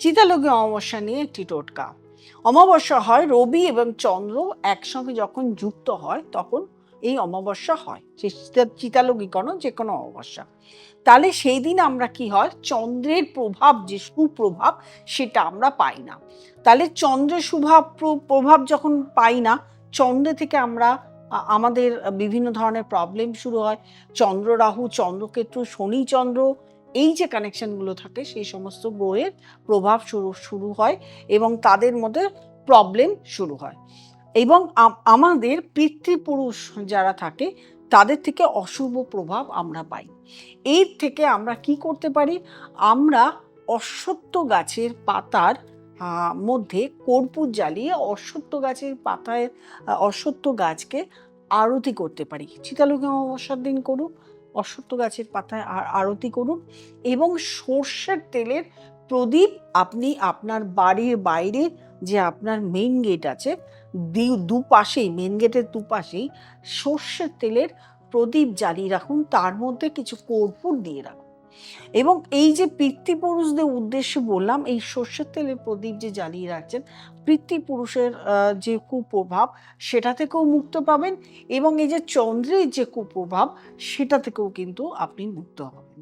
চিতালোকে অমাবস্যা নিয়ে একটি টোটকা। অমাবস্যা হয় রবি এবং চন্দ্র একসঙ্গে যখন যুক্ত হয় তখন এই অমাবস্যা হয়, সে চিতালোকি কোনো যে কোনো অমাবস্যা। তাহলে সেই দিন আমরা কি হয়, চন্দ্রের প্রভাব যে সুপ্রভাব সেটা আমরা পাই না। তাহলে চন্দ্রের প্রভাব যখন পাই না, চন্দ্র থেকে আমরা আমাদের বিভিন্ন ধরনের প্রবলেম শুরু হয়। চন্দ্র রাহু, চন্দ্রকেতু, শনি চন্দ্র, এই যে কানেকশনগুলো থাকে সেই সমস্ত গ্রহের প্রভাব শুরু হয় এবং তাদের মধ্যে প্রবলেম শুরু হয়। এবং আমাদের পিতৃপুরুষ যারা থাকে তাদের থেকে অশুভ প্রভাব আমরা পাই। এর থেকে আমরা কি করতে পারি, আমরা অশ্বত্থ গাছের পাতার মধ্যে কর্পূর জ্বালিয়ে অশ্বত্থ গাছের পাতায় অশ্বত্থ গাছকে আরতি করতে পারি। চিতালোকে অমাবস্যার দিন করুন, অশ্বত্থ গাছের পাতায় আরতি করুন এবং সর্ষের তেলের প্রদীপ আপনি আপনার বাড়ির বাইরে যে আপনার মেইন গেট আছে দুপাশেই, মেন গেটের দুপাশেই সর্ষের তেলের প্রদীপ জ্বালিয়ে রাখুন, তার মধ্যে কিছু কর্পূর দিয়ে রাখুন। এবং এই যে পিতৃপুরুষদের উদ্দেশ্যে বললাম, এই সর্ষের তেলের প্রদীপ যে জ্বালিয়ে রাখছেন, পিতৃপুরুষের যে কুপ্রভাব সেটা থেকেও মুক্ত পাবেন এবং এই যে চন্দ্রের যে কুপ্রভাব সেটা থেকেও কিন্তু আপনি মুক্ত হবেন।